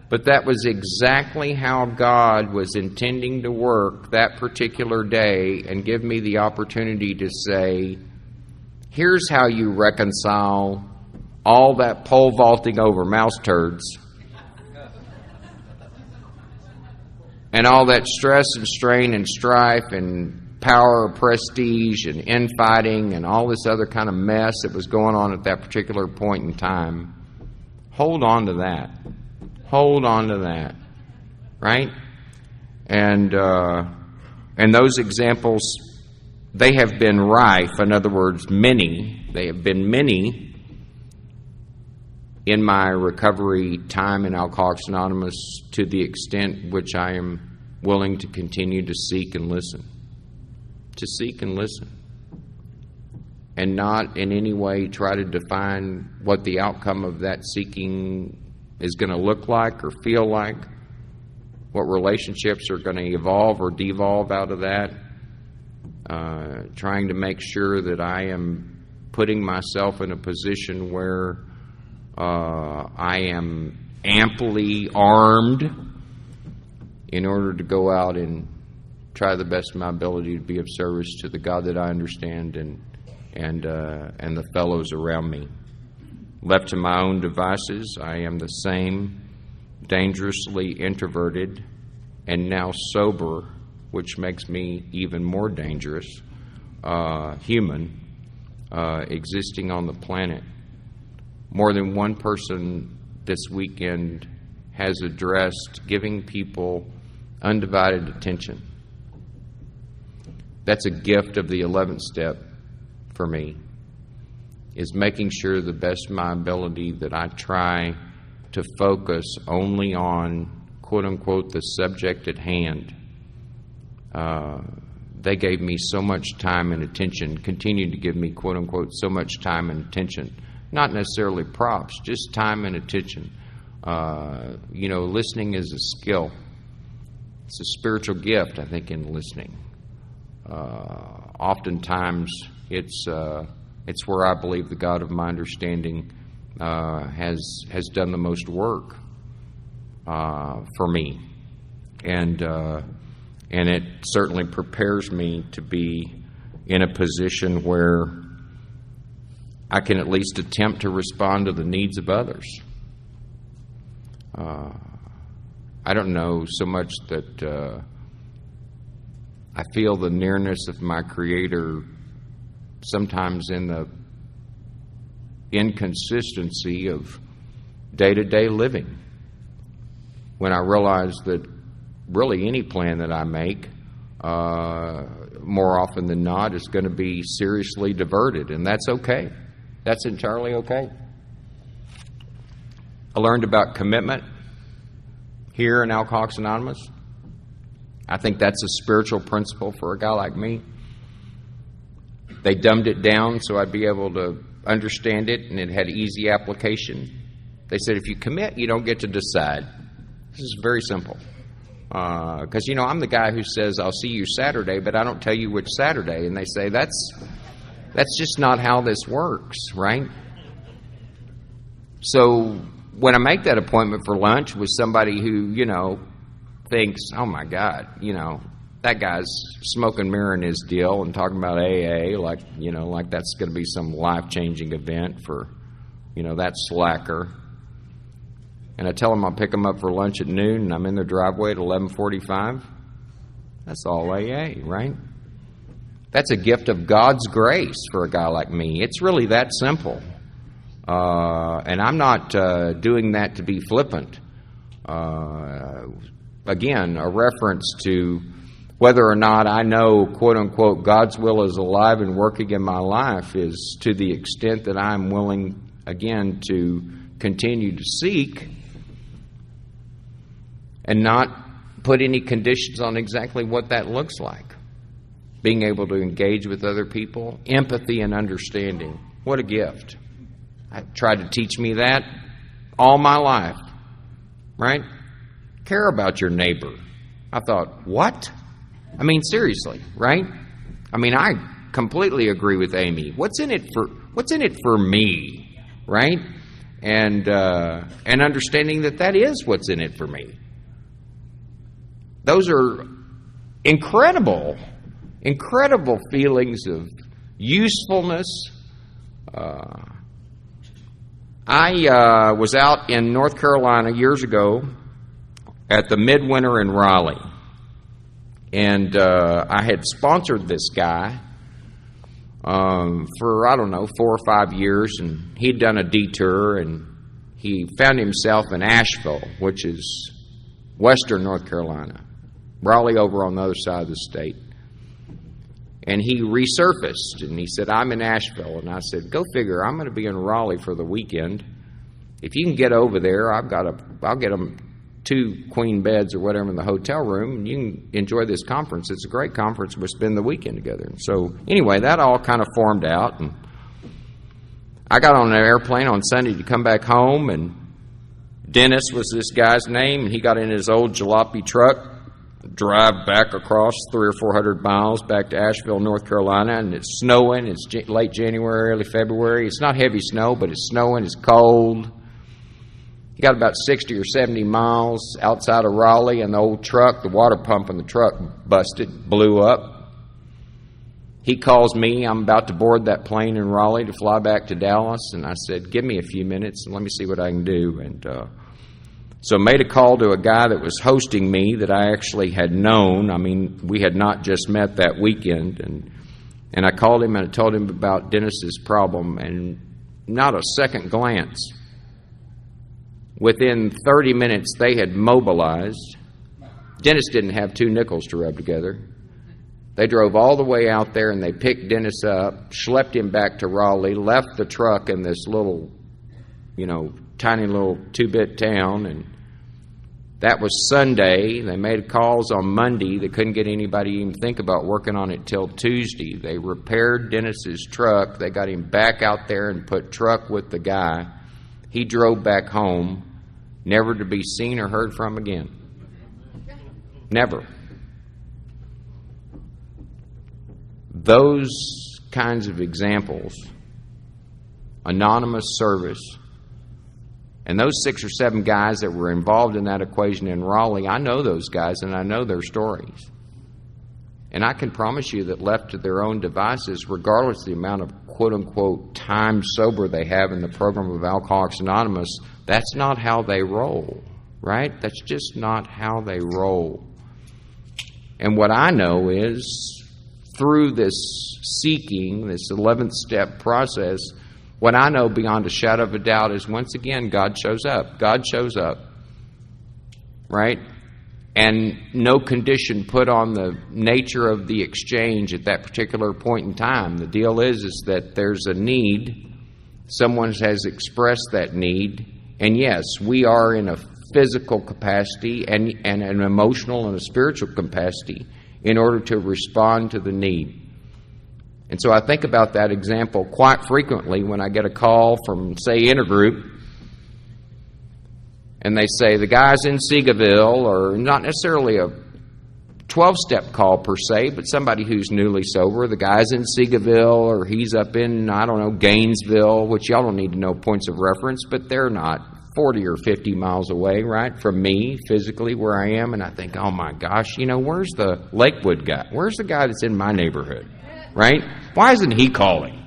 but that was exactly how God was intending to work that particular day and give me the opportunity to say, here's how you reconcile all that pole vaulting over mouse turds and all that stress and strain and strife and power, prestige, and infighting and all this other kind of mess that was going on at that particular point in time. Hold on to that. Hold on to that. Right? And those examples, they have been rife. In other words, many. They have been many in my recovery time in Alcoholics Anonymous, to the extent which I am willing to continue to seek and listen. To seek and listen. And not in any way try to define what the outcome of that seeking is going to look like or feel like, what relationships are going to evolve or devolve out of that. Trying to make sure that I am putting myself in a position where I am amply armed in order to go out and try the best of my ability to be of service to the God that I understand and the fellows around me. Left to my own devices, I am the same dangerously introverted and now sober, which makes me even more dangerous, human, existing on the planet. More than one person this weekend has addressed giving people undivided attention. That's a gift of the 11th step for me, is making sure the best of my ability that I try to focus only on, quote-unquote, the subject at hand. They gave me so much time and attention, continue to give me, quote-unquote, so much time and attention. Not necessarily props, just time and attention. Listening is a skill. It's a spiritual gift, I think, in listening. Oftentimes, it's where I believe the God of my understanding has done the most work for me, and it certainly prepares me to be in a position where I can at least attempt to respond to the needs of others. I don't know so much that I feel the nearness of my Creator sometimes in the inconsistency of day-to-day living, when I realize that really any plan that I make, more often than not, is going to be seriously diverted, and that's okay. That's entirely okay. I learned about commitment here in Alcoholics Anonymous. I think that's a spiritual principle for a guy like me. They dumbed it down so I'd be able to understand it, and it had easy application. They said, if you commit, you don't get to decide. This is very simple. Because, I'm the guy who says, I'll see you Saturday, but I don't tell you which Saturday. And they say, that's just not how this works, right? So when I make that appointment for lunch with somebody who, thinks, oh my God, that guy's smoking mirror in his deal and talking about AA like that's going to be some life-changing event for, that slacker. and I tell them I'll pick them up for lunch at noon, and I'm in their driveway at 11:45, that's all AA, right? That's a gift of God's grace for a guy like me. It's really that simple. And I'm not doing that to be flippant. Again, a reference to whether or not I know, quote unquote, God's will is alive and working in my life is to the extent that I'm willing, again, to continue to seek and not put any conditions on exactly what that looks like. Being able to engage with other people, empathy and understanding. What a gift. I tried to teach me that all my life, right? Care about your neighbor. I thought, what? I mean, seriously, right? I mean, I completely agree with Amy. What's in it for me, right? And understanding that is what's in it for me. Those are incredible feelings of usefulness. I was out in North Carolina years ago at the Midwinter in Raleigh. And I had sponsored this guy for, 4 or 5 years. And he'd done a detour, and he found himself in Asheville, which is western North Carolina. Raleigh over on the other side of the state. And he resurfaced, and he said, I'm in Asheville. And I said, go figure, I'm going to be in Raleigh for the weekend. If you can get over there, I'll get them 2 queen beds or whatever in the hotel room, and you can enjoy this conference. It's a great conference. We'll spend the weekend together. And so anyway, that all kind of formed out. And I got on an airplane on Sunday to come back home, and Dennis was this guy's name, and he got in his old jalopy truck, drive back across 300 or 400 miles back to Asheville, North Carolina, and it's snowing. It's late January, early February. It's not heavy snow, but it's snowing. It's cold. He got about 60 or 70 miles outside of Raleigh, and the old truck, the water pump in the truck busted, blew up. He calls me. I'm about to board that plane in Raleigh to fly back to Dallas, and I said, give me a few minutes and let me see what I can do. And so made a call to a guy that was hosting me that I actually had known. I mean, we had not just met that weekend. And I called him and I told him about Dennis's problem, and not a second glance. Within 30 minutes, they had mobilized. Dennis didn't have 2 nickels to rub together. They drove all the way out there, and they picked Dennis up, schlepped him back to Raleigh, left the truck in this little, tiny little 2-bit town, and that was Sunday. They made calls on Monday. They couldn't get anybody to even think about working on it till Tuesday. They repaired Dennis's truck. They got him back out there and put truck with the guy. He drove back home, never to be seen or heard from again. Never. Those kinds of examples, anonymous service, and those 6 or 7 guys that were involved in that equation in Raleigh, I know those guys and I know their stories. And I can promise you that left to their own devices, regardless of the amount of quote-unquote time sober they have in the program of Alcoholics Anonymous, that's not how they roll, right? That's just not how they roll. And what I know is, through this seeking, this 11th step process, what I know beyond a shadow of a doubt is, once again, God shows up. God shows up, right? And no condition put on the nature of the exchange at that particular point in time. The deal is that there's a need. Someone has expressed that need. And yes, we are in a physical capacity and an emotional and a spiritual capacity in order to respond to the need. And so I think about that example quite frequently when I get a call from, say, Intergroup, and they say the guy's in Seagoville, or not necessarily a 12-step call per se, but somebody who's newly sober. The guy's in Seagoville, or he's up in, Gainesville, which y'all don't need to know points of reference, but they're not 40 or 50 miles away, right, from me physically where I am. And I think, oh my gosh, where's the Lakewood guy? Where's the guy that's in my neighborhood, right? Why isn't he calling?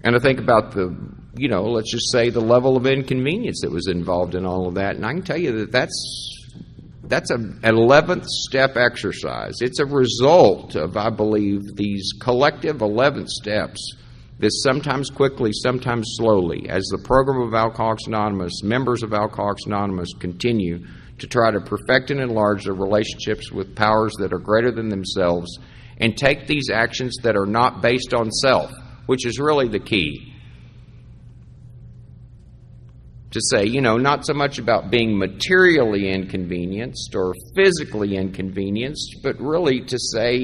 And I think about the let's just say the level of inconvenience that was involved in all of that. And I can tell you that's an 11th step exercise. It's a result of, I believe, these collective 11th steps that sometimes quickly, sometimes slowly, as the program of Alcoholics Anonymous, members of Alcoholics Anonymous continue to try to perfect and enlarge their relationships with powers that are greater than themselves and take these actions that are not based on self, which is really the key. To say, not so much about being materially inconvenienced or physically inconvenienced, but really to say,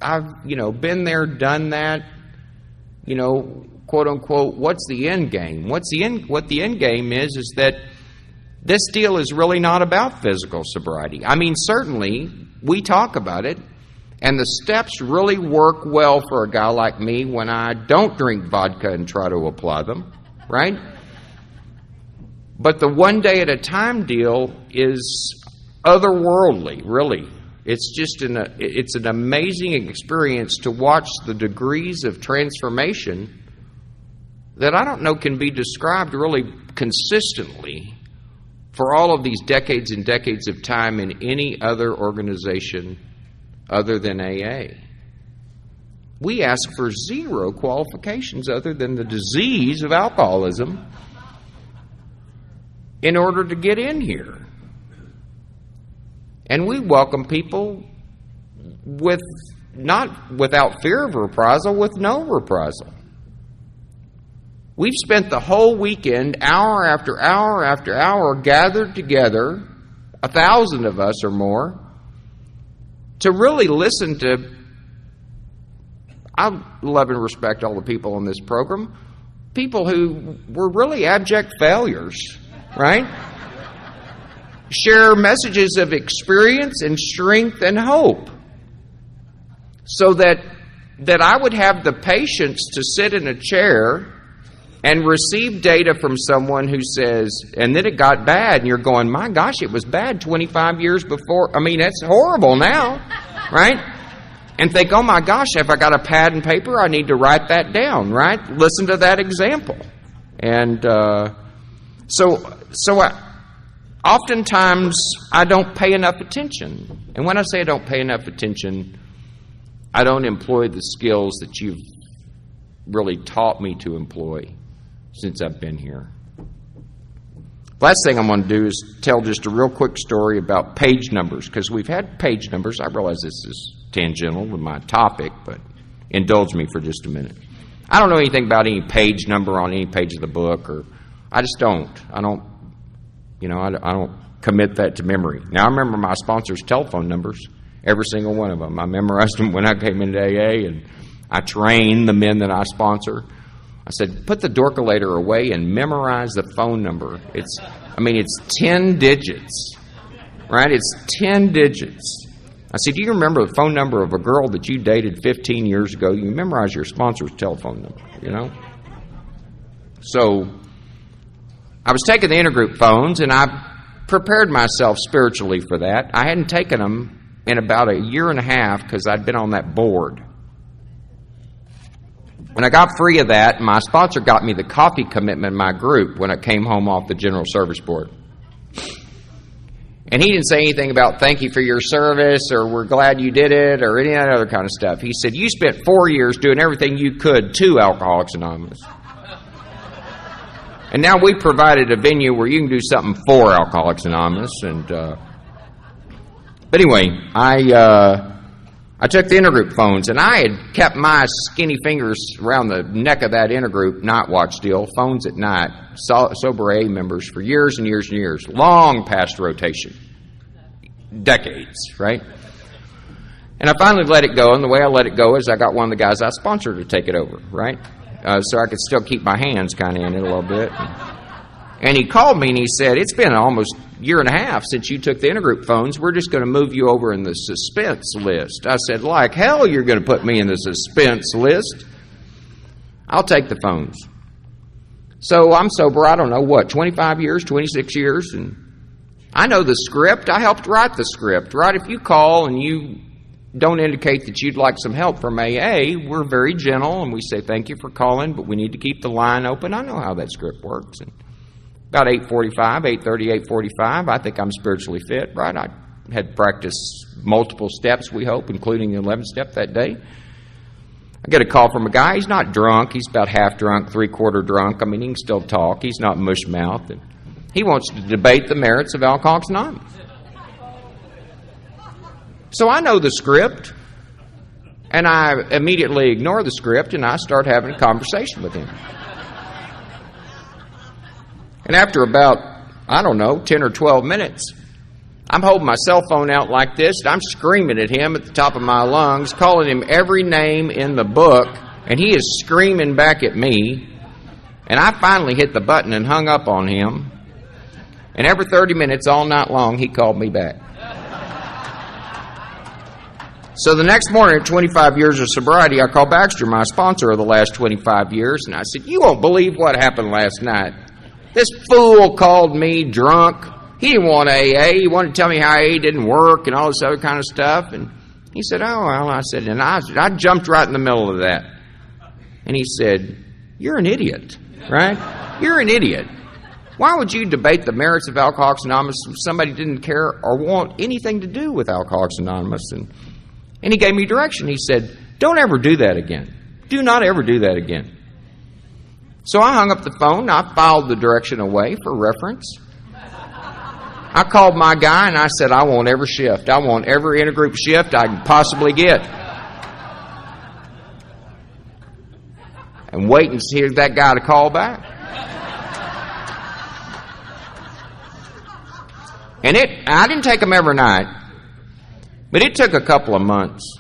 I've, been there, done that, quote unquote, what's the end game? What the end game is that this deal is really not about physical sobriety. I mean, certainly we talk about it, and the steps really work well for a guy like me when I don't drink vodka and try to apply them, right? But the one day at a time deal is otherworldly, really. It's just it's an amazing experience to watch the degrees of transformation that I don't know can be described really consistently for all of these decades and decades of time in any other organization other than AA. We ask for zero qualifications other than the disease of alcoholism in order to get in here. And we welcome people not without fear of reprisal, with no reprisal. We've spent the whole weekend, hour after hour after hour, gathered together, 1,000 of us or more, to really listen to. I love and respect all the people on this program, people who were really abject failures, right? Share messages of experience and strength and hope, so that I would have the patience to sit in a chair and receive data from someone who says, and then it got bad, and you're going, my gosh, it was bad 25 years before. I mean, that's horrible now, right? And think, oh my gosh, if I got a pad and paper, I need to write that down, right? Listen to that example. And oftentimes, I don't pay enough attention. And when I say I don't pay enough attention, I don't employ the skills that you've really taught me to employ since I've been here. Last thing I'm going to do is tell just a real quick story about page numbers, because we've had page numbers. I realize this is tangential to my topic, but indulge me for just a minute. I don't know anything about any page number on any page of the book, or I just don't. I don't commit that to memory. Now, I remember my sponsors' telephone numbers, every single one of them. I memorized them when I came into AA, and I trained the men that I sponsor. I said, put the Dorkulator away and memorize the phone number. It's 10 digits, right? It's 10 digits. I said, do you remember the phone number of a girl that you dated 15 years ago? You memorize your sponsor's telephone number, So I was taking the intergroup phones, and I prepared myself spiritually for that. I hadn't taken them in about a year and a half because I'd been on that board. When I got free of that, my sponsor got me the coffee commitment in my group when I came home off the General Service Board. And he didn't say anything about thank you for your service or we're glad you did it or any of that other kind of stuff. He said, you spent 4 years doing everything you could to Alcoholics Anonymous. And now we provided a venue where you can do something for Alcoholics Anonymous. And but anyway, I took the intergroup phones, and I had kept my skinny fingers around the neck of that intergroup night watch deal, phones at night, sober AA members for years and years and years, long past rotation, decades, right? And I finally let it go, and the way I let it go is I got one of the guys I sponsored to take it over, right? So I could still keep my hands kind of in it a little bit. And he called me and he said, it's been almost a year and a half since you took the intergroup phones. We're just going to move you over in the suspense list. I said, like hell you're going to put me in the suspense list. I'll take the phones. So I'm sober, 25 years, 26 years. And I know the script. I helped write the script, right? If you call and you don't indicate that you'd like some help from AA, we're very gentle and we say, thank you for calling, but we need to keep the line open. I know how that script works. And about 8:45, 8:30, 8:45, I think I'm spiritually fit, right? I had practiced multiple steps, we hope, including the 11th step that day. I get a call from a guy. He's not drunk. He's about half drunk, three-quarter drunk. I mean, he can still talk. He's not mush-mouthed. And he wants to debate the merits of Alcoholics Anonymous. So I know the script, and I immediately ignore the script, and I start having a conversation with him. And after about, 10 or 12 minutes, I'm holding my cell phone out like this, and I'm screaming at him at the top of my lungs, calling him every name in the book, and he is screaming back at me. And I finally hit the button and hung up on him. And every 30 minutes all night long, he called me back. So the next morning, at 25 years of sobriety, I called Baxter, my sponsor of the last 25 years, and I said, you won't believe what happened last night. This fool called me drunk. He didn't want AA. He wanted to tell me how AA didn't work and all this other kind of stuff. And he said, oh, well, I said, and I jumped right in the middle of that. And he said, you're an idiot, right? You're an idiot. Why would you debate the merits of Alcoholics Anonymous if somebody didn't care or want anything to do with Alcoholics Anonymous? And he gave me direction. He said, don't ever do that again. Do not ever do that again. So I hung up the phone. I filed the direction away for reference. I called my guy and I said, I want every shift. I want every intergroup shift I can possibly get. And wait and see that guy to call back. And I didn't take them every night, but it took a couple of months.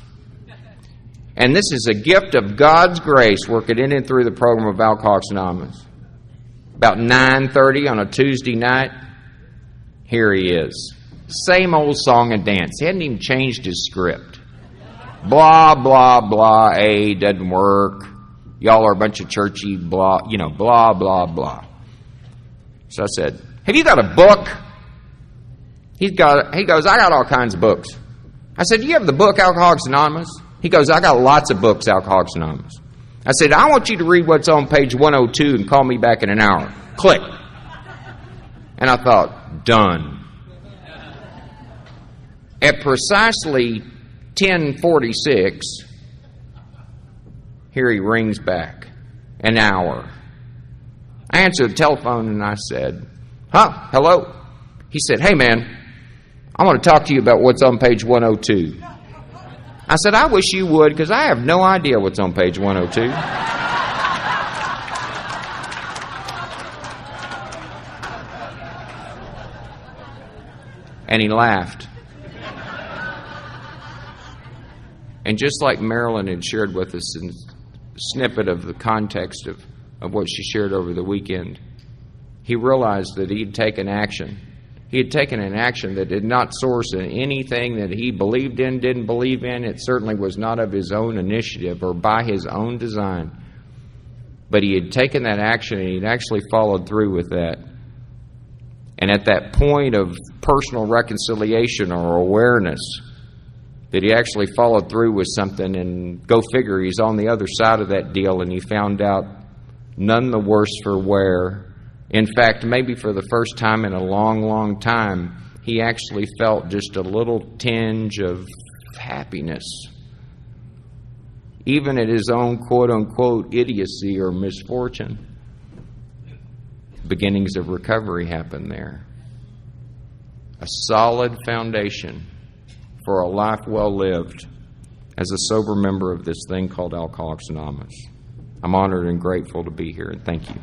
And this is a gift of God's grace working in and through the program of Alcoholics Anonymous. About 9:30 on a Tuesday night, here he is. Same old song and dance. He hadn't even changed his script. Blah, blah, blah, A doesn't work. Y'all are a bunch of churchy, blah, blah, blah, blah. So I said, have you got a book? He goes, I got all kinds of books. I said, do you have the book Alcoholics Anonymous? He goes, I got lots of books, Alcoholics Anonymous. I said, I want you to read what's on page 102 and call me back in an hour. Click. And I thought, done. At precisely 10:46, here he rings back. An hour. I answered the telephone and I said, hello? He said, hey man, I want to talk to you about what's on page 102. I said, I wish you would, because I have no idea what's on page 102. And he laughed. And just like Marilyn had shared with us in a snippet of the context of what she shared over the weekend, he realized that he'd taken action. He had taken an action that did not source in anything that he believed in, didn't believe in. It certainly was not of his own initiative or by his own design. But he had taken that action and he'd actually followed through with that. And at that point of personal reconciliation or awareness, that he actually followed through with something, and go figure, he's on the other side of that deal and he found out none the worse for wear. In fact, maybe for the first time in a long, long time, he actually felt just a little tinge of happiness. Even at his own quote-unquote idiocy or misfortune. Beginnings of recovery happened there. A solid foundation for a life well lived as a sober member of this thing called Alcoholics Anonymous. I'm honored and grateful to be here, and thank you.